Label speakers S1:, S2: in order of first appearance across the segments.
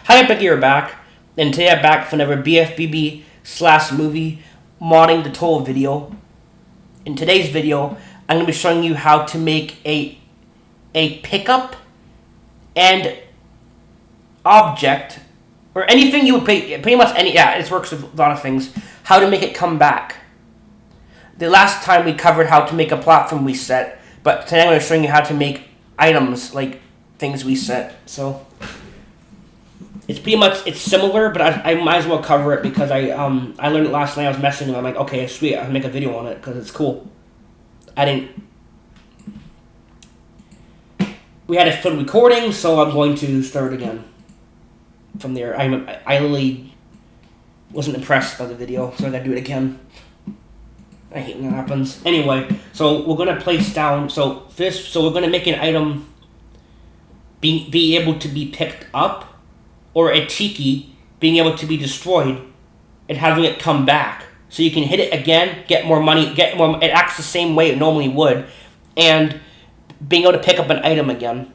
S1: Hi, Becky, you're back. And today I'm back for another bfbb slash movie modding tutorial video. In today's video, I'm going to be showing you how to make a pickup and object, or anything you would pretty much any, yeah, it works with a lot of things, how to make it come back. The last time we covered how to make a platform reset, but today I'm going to show you how to make items, like things reset. So it's pretty much, it's similar, but I might as well cover it because I learned it last night. I was messing with it. I'm like, okay, sweet, I'll make a video on it because it's cool. We had a fun recording, so I'm going to start again from there. I really wasn't impressed by the video, so I gotta do it again. I hate when that happens. Anyway, so we're gonna place down, so we're gonna make an item be able to be picked up, or a tiki being able to be destroyed and having it come back. So you can hit it again, get more money, it acts the same way it normally would, and being able to pick up an item again.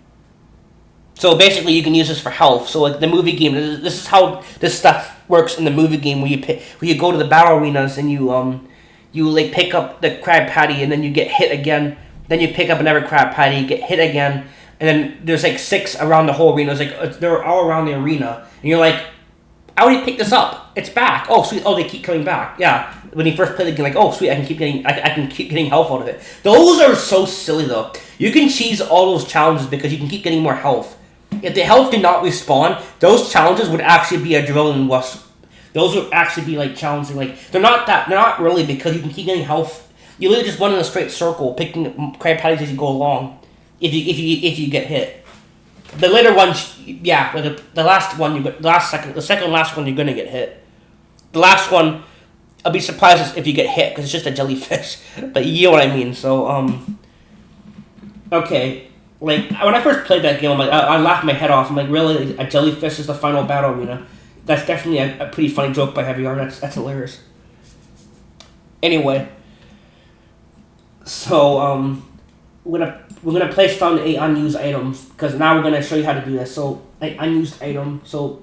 S1: So basically you can use this for health. So like the movie game, this is how this stuff works in the movie game, where you go to the battle arenas and you like pick up the crab patty and then you get hit again, then you pick up another crab patty, you get hit again, and then there's like 6 around the whole arena. It's like they're all around the arena, and you're like, I already picked this up. It's back. Oh sweet. Oh, they keep coming back. Yeah. When you first play the game, like, oh sweet, I can keep getting health out of it. Those are so silly though. You can cheese all those challenges because you can keep getting more health. If the health did not respawn, those challenges would actually be a adrenaline rush. Those would actually be like challenging. Like they're not really, because you can keep getting health. You literally just run in a straight circle, picking crab patties as you go along. If you get hit, the later ones, yeah, the last one the second and last one you're gonna get hit. The last one, I'll be surprised if you get hit because it's just a jellyfish, but you know what I mean. So okay, like when I first played that game, I'm like, I laughed my head off. I'm like, really, a jellyfish is the final battle arena? That's definitely a pretty funny joke by Heavy R. That's hilarious. Anyway, so we're gonna place down a unused items because now we're gonna show you how to do this. So an unused item. So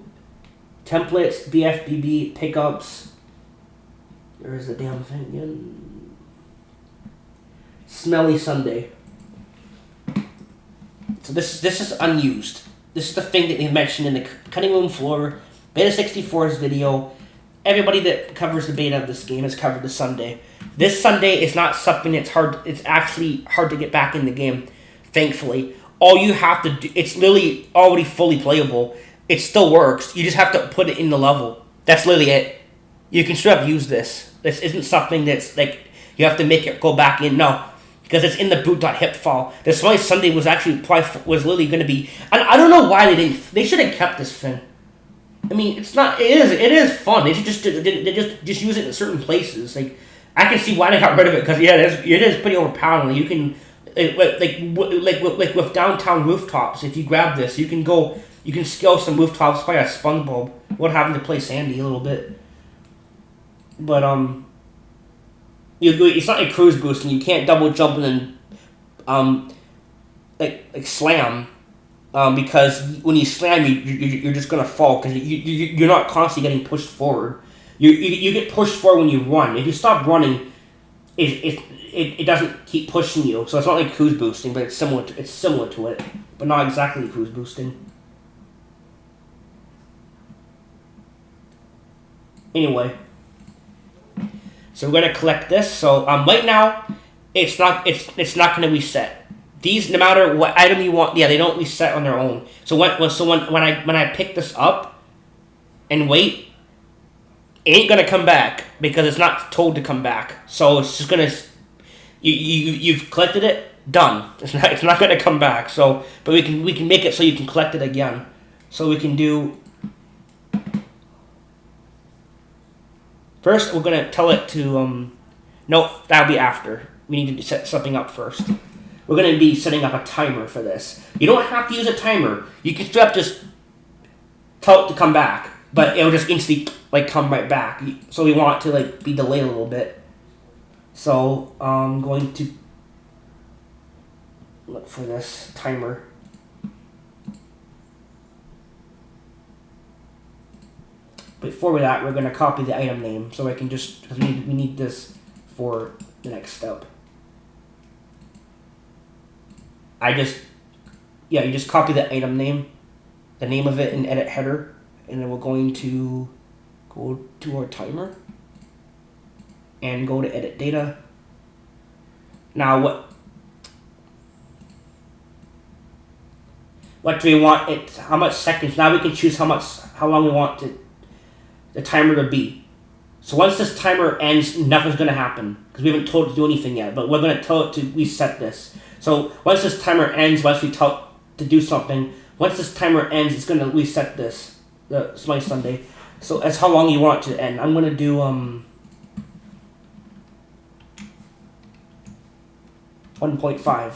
S1: templates, bfbb, pickups. There's the damn thing again. Smelly Sunday. So this is unused. This is the thing that they mentioned in the cutting room floor beta 64's video. Everybody that covers the beta of this game has covered the Sunday. This Sunday is not something that's hard. It's actually hard to get back in the game, thankfully. All you have to do, it's literally already fully playable. It still works. You just have to put it in the level. That's literally it. You can straight up use this. This isn't something that's like you have to make it go back in. No, because it's in the boot.hip file. This why Sunday was actually was literally going to be. And I don't know why they didn't. They should have kept this thing. I mean, it's not. It is fun. They should just use it in certain places. Like I can see why they got rid of it because yeah, it is pretty overpowering. You can like with downtown rooftops. If you grab this, you can scale some rooftops by a SpongeBob without having to play Sandy a little bit. But it's not a cruise boost, and you can't double jump and then like slam. Because when you slam, you're just gonna fall because you're not constantly getting pushed forward. You get pushed forward when you run. If you stop running, it doesn't keep pushing you. So it's not like cruise boosting, but it's similar to it, but not exactly cruise boosting. Anyway, so we're gonna collect this. So right now, it's not gonna reset. These, no matter what item you want, yeah, they don't reset on their own. So when I pick this up and wait, it ain't gonna come back because it's not told to come back. So it's just gonna you've collected it, done. It's not gonna come back. So but we can make it so you can collect it again. So we can do. First, we're gonna tell it to no, that'll be after. We need to set something up first. We're going to be setting up a timer for this. You don't have to use a timer. You can straight up just tell it to come back, but it'll just instantly like come right back. So we want it to like be delayed a little bit. So I'm going to look for this timer. before that, we're going to copy the item name. So I can just, because we need this for the next step. You just copy the item name, the name of it, and edit header. And then we're going to go to our timer and go to edit data. Now what do we want it, how much seconds? Now we can choose how long we want the timer to be. So once this timer ends, nothing's going to happen because we haven't told it to do anything yet, but we're going to tell it to reset this. So once this timer ends, once we tell it to do something, once this timer ends, it's going to reset this, the Smiley Sunday. So that's how long you want it to end. I'm going to do 1.5.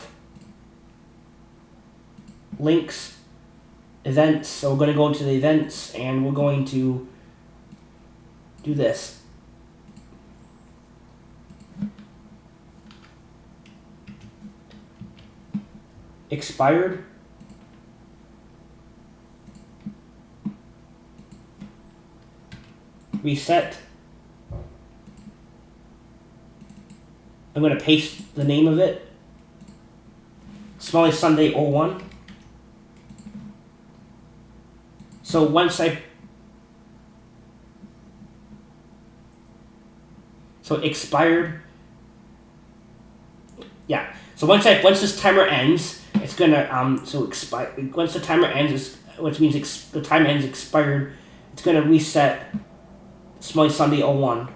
S1: Links, events. So we're going to go into the events and we're going to do this. Expired. Reset. I'm going to paste the name of it. Smiley Sunday 01. So once expired. Yeah. So once this timer ends, it's gonna expire. Once the timer ends, which means the time ends expired, it's gonna reset Smiley Sunday 01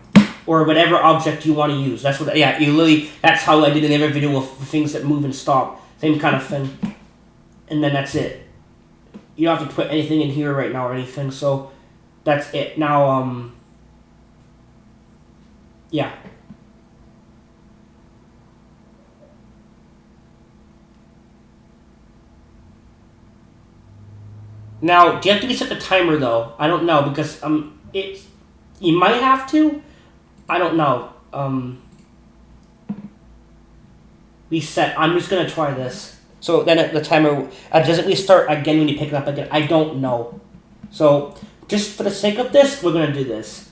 S1: or whatever object you want to use. That's what. Yeah. That's how I did in every video with things that move and stop. Same kind of thing. And then that's it. You don't have to put anything in here right now or anything. So that's it. Now yeah. Now, do you have to reset the timer though? I don't know because you might have to. I don't know. Reset. I'm just gonna try this. So then the timer doesn't restart again when you pick it up again. I don't know. So just for the sake of this, we're gonna do this.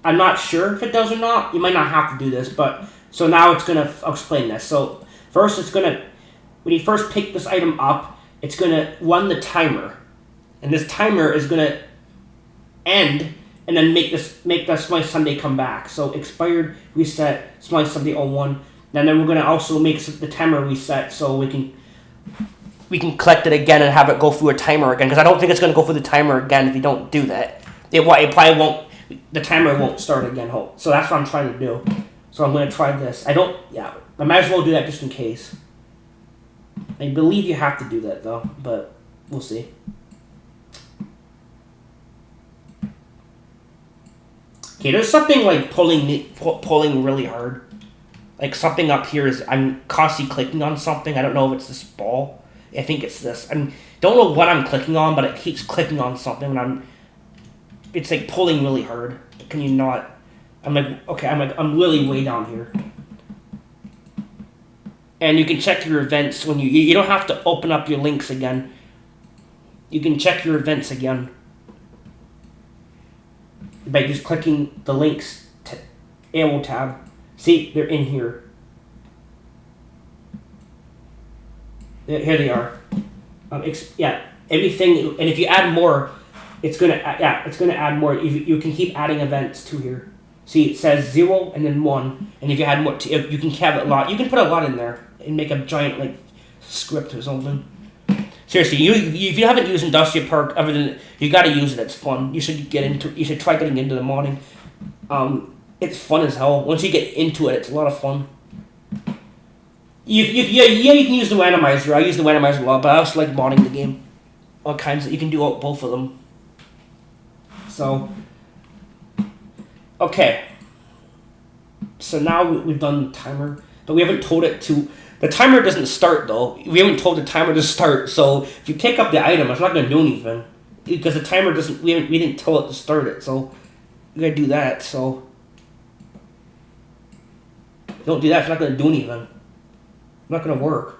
S1: I'm not sure if it does or not. You might not have to do this, but so now it's gonna. I'll explain this. So first, it's gonna when you first pick this item up, it's gonna run the timer, and this timer is gonna end and then make the Smiley Sunday come back. So expired, reset, Smiley Sunday 01. And then we're gonna also make the timer reset so we can collect it again and have it go through a timer again. Because I don't think it's gonna go through the timer again if you don't do that. It probably won't. The timer won't start again. So that's what I'm trying to do. So I'm gonna try this. I might as well do that just in case. I believe you have to do that though, but we'll see. Okay, there's something like pulling really hard. Like something up here I'm constantly clicking on something. I don't know if it's this ball. I think it's this. I don't know what I'm clicking on, but it keeps clicking on something, and it's like pulling really hard. Can you not? I'm really way down here. And you can check your events when you don't have to open up your links again. You can check your events again by just clicking the links arrow tab. See, they're in here. Here they are. Everything. And if you add more, it's gonna add more. You can keep adding events to here. See, it says 0 and then 1. And if you add more, you can have a lot. You can put a lot in there and make a giant script or something. Seriously, if you haven't used Industrial Park, other than you got to use it. It's fun. You should try getting into the modding. It's fun as hell. Once you get into it, it's a lot of fun. You can use the randomizer. I use the randomizer a lot, but I also like modding the game. All kinds you can do both of them. So, okay. So now we've done the timer, but we haven't told it to. The timer doesn't start though. We haven't told the timer to start. So if you pick up the item, it's not going to do anything because the timer doesn't. We didn't tell it to start it. So we gotta do that. So don't do that. It's not going to do anything. It's not going to work.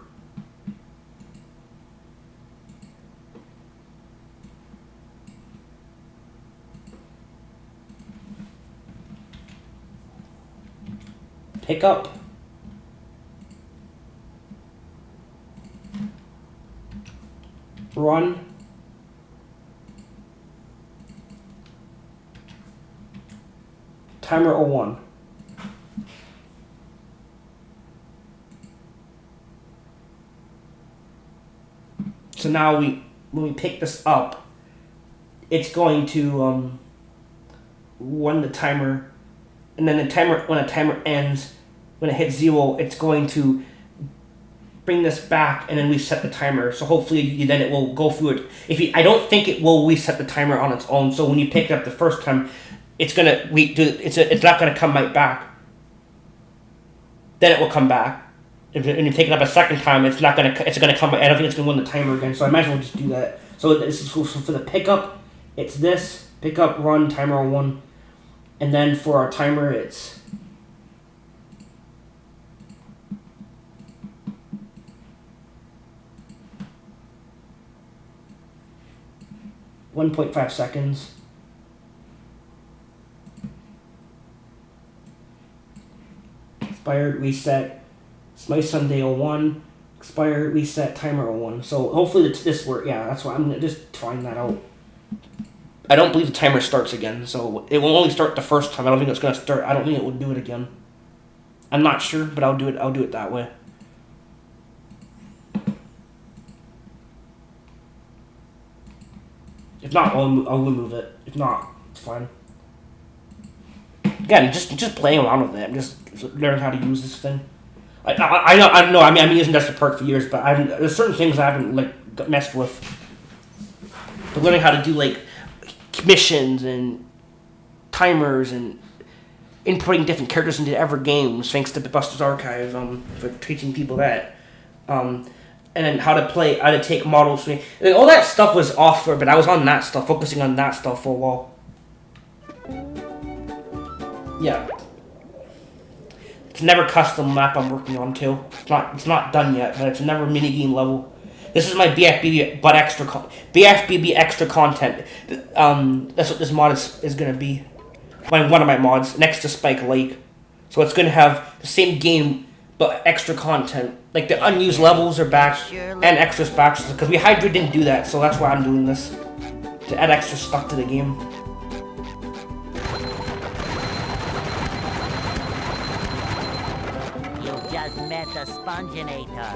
S1: pickup. Run. Timer 01. So now when we pick this up, it's going to run the timer, and then when the timer ends, when it hits 0, it's going to bring this back, and then reset the timer. So hopefully then it will go through it. I don't think it will reset the timer on its own. So when you pick it up the first time, it's not gonna come right back. Then it will come back. If you take it up a second time, it's gonna come. I don't think it's gonna run the timer again. So I might as well just do that. So this is for the pickup. It's this pickup, run, timer 1, and then for our timer, it's 1.5 seconds. Expired, reset. Slice Sunday 01, expired, reset, timer 01. So hopefully this works. Yeah, that's why I'm just trying that out. I don't believe the timer starts again, so it will only start the first time. I don't think it's gonna start. I don't think it will do it again. I'm not sure, but I'll do it. I'll do it that way. If not, I'll remove it. If not, it's fine. Again, just playing around with it. I'm just learning how to use this thing. I know. I mean, I've been using Desktop Perk for years, but there's certain things I haven't messed with. But learning how to do missions and timers and inputting different characters into ever games, thanks to Buster's Archive, for teaching people that. And then how to take models. All that stuff was off but I was on that stuff, focusing on that stuff for a while. Yeah. It's never custom map I'm working on too. It's not done yet, but it's never minigame level. This is my BFBB BFBB extra content. That's what this mod is gonna be. One of my mods next to Spike Lake. So it's gonna have the same game but extra content. Like the unused levels are back and extras back because we Hydra didn't do that, so that's why I'm doing this to add extra stuff to the game.
S2: Met the Sponginator.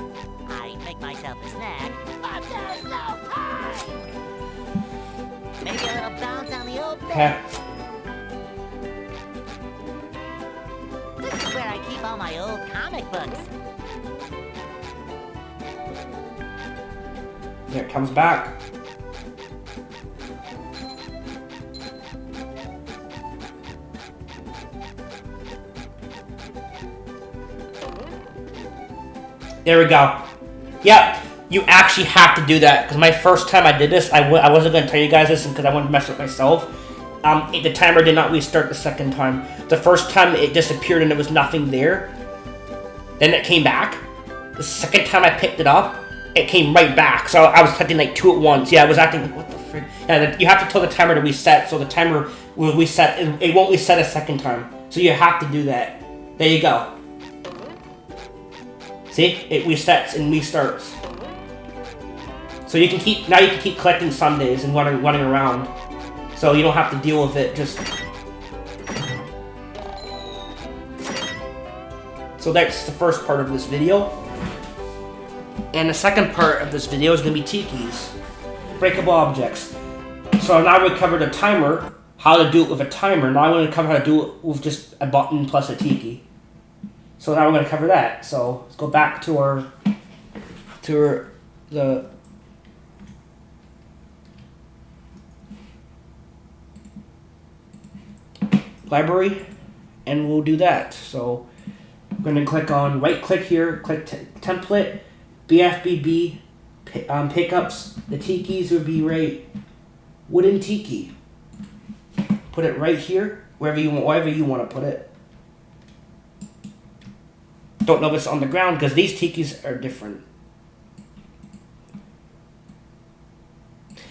S2: I make myself a snack, but there's no pie. Maybe a little bounce on the old bed. This is where I keep all my old comic books.
S1: Here it comes back. There we go. Yep, you actually have to do that, because my first time I did this, I wasn't going to tell you guys this because I wanted to mess with myself. The timer did not restart the second time. The first time it disappeared and there was nothing there. Then it came back. The second time I picked it up, it came right back. So I was hitting like 2 at once. Yeah, I was acting like, what the frick? Yeah, you have to tell the timer to reset, so the timer will reset. It won't reset a second time. So you have to do that. There you go. See, it resets and restarts. So you can keep collecting Sundays and running around, so you don't have to deal with it. So that's the first part of this video, and the second part of this video is going to be tikis, breakable objects. So now we covered a timer, how to do it with a timer. Now I'm going to cover how to do it with just a button plus a tiki. So now we're going to cover that. So let's go back to the library, and we'll do that. So I'm going to click on, right click here, click template, BFBB, pickups. The tikis would be right, wooden tiki. Put it right here, wherever you want to put it. Don't know if it's on the ground because these tikis are different.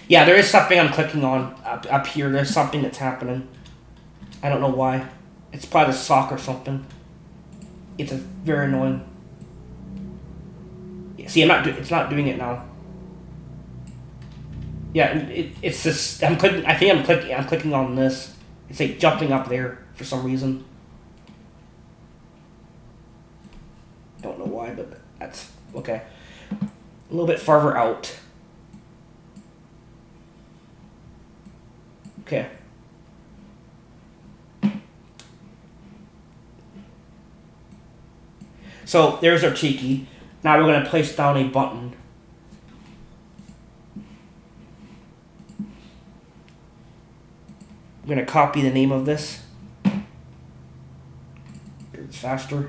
S1: Yeah, there is something I'm clicking on up here. There's something that's happening. I don't know why. It's probably the sock or something. It's very annoying. See, it's not doing it now. Yeah, it's just, I'm clicking on this. It's like jumping up there for some reason. Don't know why, but that's okay. A little bit farther out. Okay. So there's our tiki. Now we're going to place down a button. I'm going to copy the name of this. It's faster.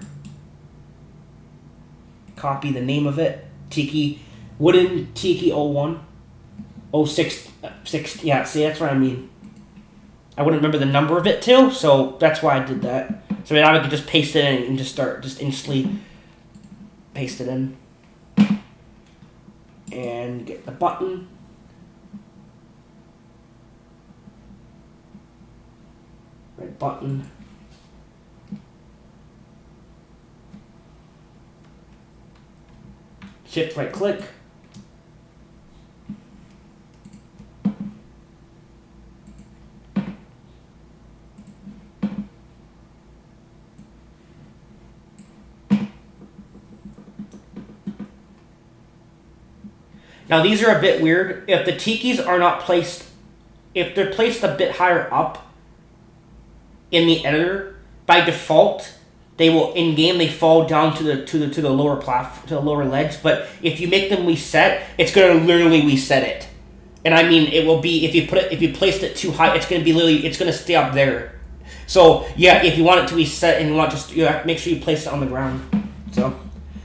S1: Copy the name of it. Tiki. Wooden Tiki 01. 06. Yeah, see, that's what I mean. I wouldn't remember the number of it too, so that's why I did that. So now I can just paste it in and just instantly paste it in. And get the button. Red button. Shift right click. Now these are a bit weird. If the tikis are not placed, if they're placed a bit higher up in the editor, by default, they will in game they fall down to the lower to the lower ledge. But if you make them reset, it's gonna literally reset it. And I mean, it will be if you placed it too high, it's gonna be literally it's gonna stay up there. So yeah, if you want it to reset and you want you have to make sure you place it on the ground. So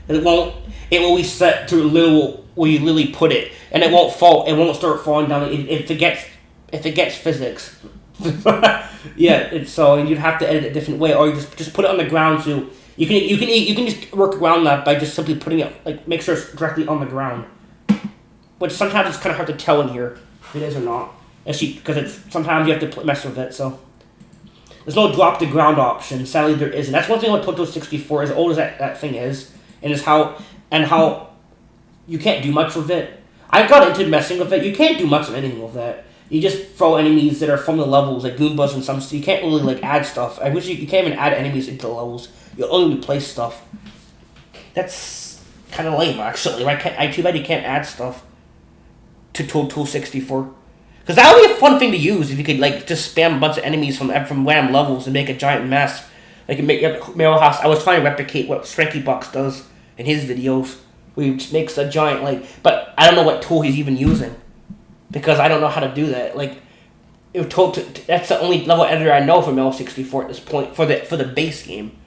S1: it will reset to little where you literally put it, and it won't fall. It won't start falling down. If it gets physics. Yeah, so you'd have to edit it a different way, or you just put it on the ground. So you can just work around that by just simply putting it like make sure it's directly on the ground. Which sometimes it's kind of hard to tell in here if it is or not, because it's sometimes you have to mess with it. So there's no drop to ground option. Sadly, there isn't. That's one thing with Toto 64. As old as that thing is, and how you can't do much with it. I got into messing with it. You can't do much of anything with that. You just throw enemies that are from the levels, like Goombas and some. So you can't really like add stuff. I wish you can't even add enemies into the levels. You only replace stuff. That's kind of lame, actually. Too bad you can't add stuff to Total 64. Because that would be a fun thing to use if you could like just spam a bunch of enemies from random levels and make a giant mess. Like make Meryl House. I was trying to replicate what Stranky Box does in his videos, where he makes a giant but I don't know what tool he's even using. Because I don't know how to do that. Like, that's the only level editor I know for Metal 64 at this point for the base game.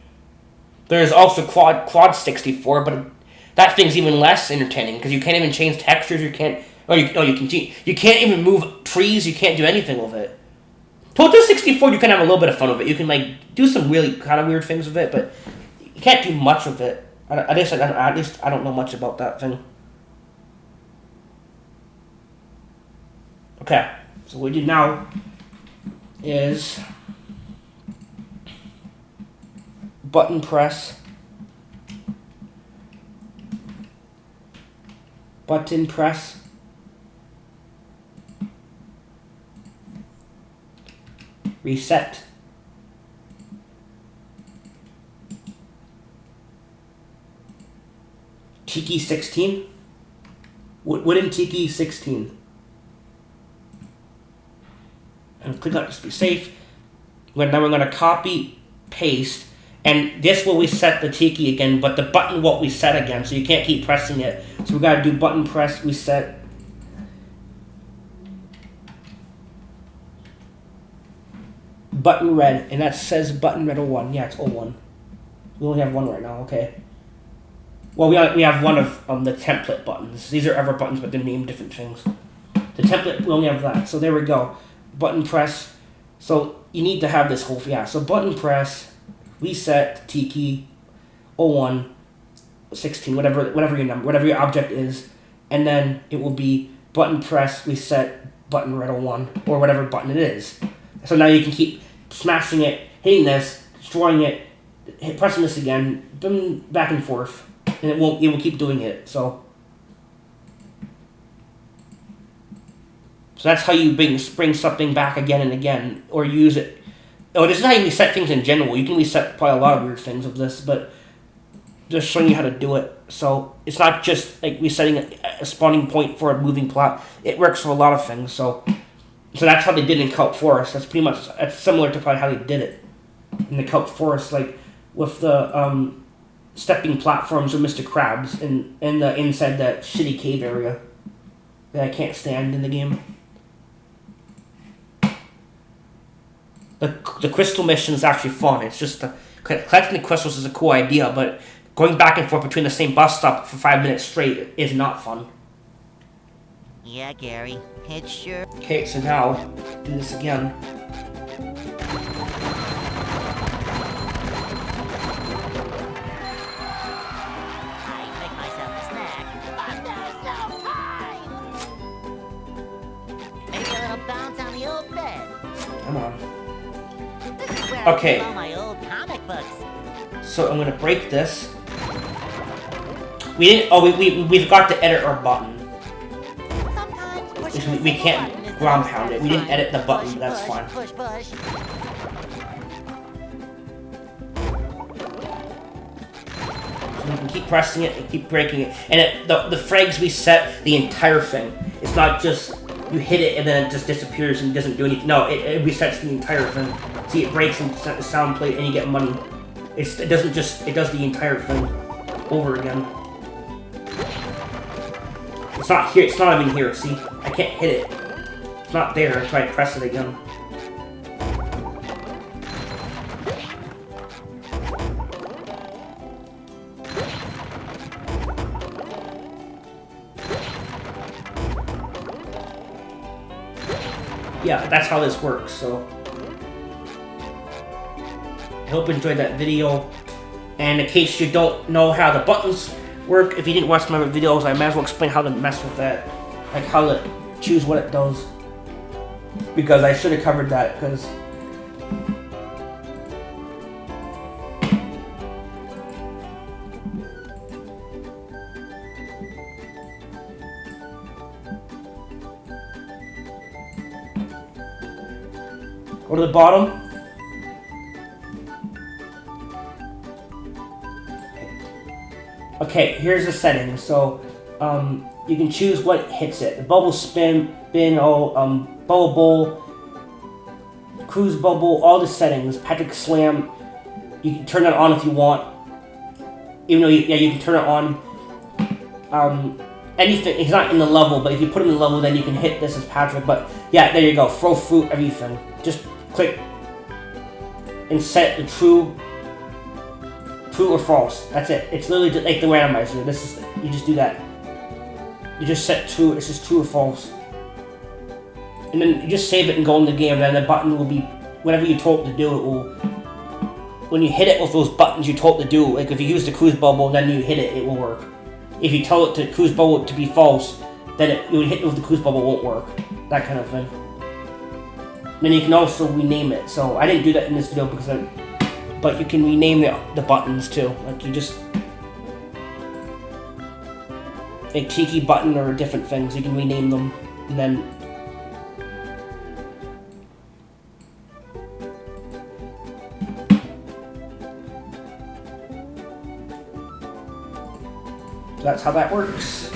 S1: There's also Quad 64, but that thing's even less entertaining because you can't even change textures. You can't even move trees. You can't do anything with it. Toto 64, you can have a little bit of fun with it. You can do some really kind of weird things with it, but you can't do much with it. At least I don't know much about that thing. Okay, so what we do now is button press, reset, Tiki 16, wooden Tiki 16. And click on just be safe. Now we're going to copy, paste, and this will reset the Tiki again, but the button won't reset again, so you can't keep pressing it. So we got to do button press, reset. Button red, and that says button red 01. Yeah, it's 01. We only have one right now, okay. Well, we have one of the template buttons. These are ever buttons, but they're named different things. The template, we only have that. So there we go. Button press. So you need to have this whole, so button press, reset, Tiki, 01, 16, whatever your number, whatever your object is, and then it will be button press, reset, button red 01, or whatever button it is. So now you can keep smashing it, hitting this, destroying it, pressing this again, boom, back and forth, and it will keep doing it. So that's how you bring something back again and again, or use it. Oh, this is how you reset things in general. You can reset probably a lot of weird things with this, but just showing you how to do it. So it's not just like resetting a spawning point for a moving plot. It works for a lot of things. So that's how they did it in Kelp Forest. That's pretty much similar to probably how they did it in the Kelp Forest, like with the stepping platforms of Mr. Krabs in the inside that shitty cave area that I can't stand in the game. The crystal mission is actually fun. It's just collecting the crystals is a cool idea, but going back and forth between the same bus stop for 5 minutes straight is not fun.
S2: Yeah, Gary, it's sure.
S1: Okay, so now do this again.
S2: I make myself a snack, but there's no time. Maybe a little bounce on the old bed.
S1: Come on.
S2: This is where
S1: Okay.
S2: I keep all my old comic books.
S1: So I'm gonna break this. We didn't. Oh, we forgot to edit our button.
S2: Sometimes pushing
S1: We
S2: the
S1: can't
S2: button is
S1: ground
S2: the
S1: pound it. We didn't edit the button.
S2: push,
S1: That's
S2: push,
S1: fine.
S2: Push, push.
S1: So we can keep pressing it and keep breaking it. And the frags reset the entire thing. It's not just you hit it and then it just disappears and doesn't do anything. No, it resets the entire thing. See, it breaks and sets the sound plate and you get money. It doesn't just, it does the entire thing over again. It's not here, it's not even here, see? I can't hit it. It's not there until I press it again. Yeah, that's how this works, so I hope you enjoyed that video. And in case you don't know how the buttons work, if you didn't watch my other videos, I might as well explain how to mess with that, like how to choose what it does, because I should have covered that, because go to the bottom. Okay, here's the settings. So, you can choose what hits it. The bubble spin, bubble bowl, cruise bubble, all the settings. Patrick Slam, you can turn it on if you want. Even though, you can turn it on. Anything, it's not in the level, but if you put it in the level, then you can hit this as Patrick. But yeah, there you go. Throw fruit, everything. Just click and set the true or false. That's it. It's literally just like the randomizer. This is, you just do that. You just set true. It's just true or false, and then you just save it and go in the game. Then the button will be whatever you told it to do. It will, when you hit it with those buttons you told it to do. Like if you use the cruise bubble, then you hit it, it will work. If you tell it to cruise bubble to be false, then you would hit it with the cruise bubble, won't work. That kind of thing. Then you can also rename it. So I didn't do that in this video because but you can rename the buttons too. Like you just like Tiki button or different things. You can rename them, and then so that's how that works.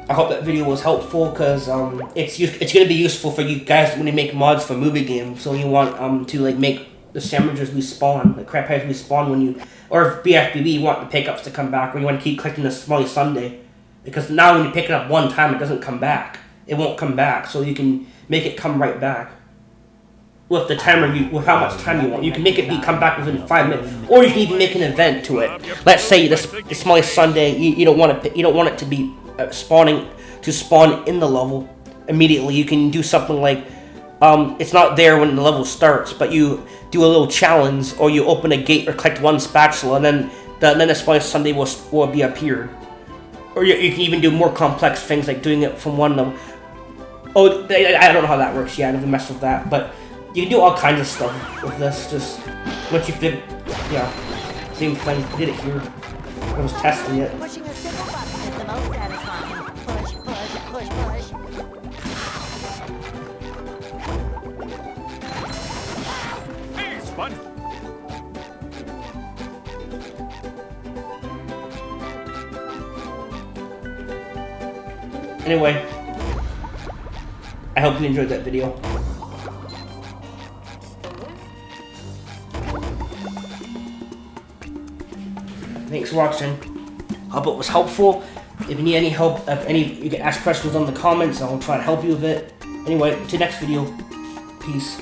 S1: I hope that video was helpful, because it's going to be useful for you guys when you make mods for movie games. So you want to like make the sandwiches respawn, the crab pies respawn when you, or if bfbb you want the pickups to come back, or you want to keep clicking the Smiley Sunday, because now when you pick it up one time it doesn't come back. It won't come back, so you can make it come right back with the timer, with how much time you want. You can make it come back within 5 minutes, or you can even make an event to it. Let's say the Smiley Sunday, you don't want it to be spawn in the level immediately. You can do something like it's not there when the level starts, but you do a little challenge, or you open a gate or collect one spatula, and then the Smiley Sunday will be appeared. Or you can even do more complex things like doing it from one level. Oh, I don't know how that works yet. I never messed with that, but You can do all kinds of stuff with this. Just once you fit, yeah, same thing. I did it here. I was testing it.
S2: Pushing a single button is the most satisfying. Push, push, push, push.
S3: Hey, Spud!
S1: Anyway, I hope you enjoyed that video. Thanks for watching. Hope it was helpful. If you need any help, you can ask questions on the comments. I'll try to help you with it. Anyway, to the next video. Peace.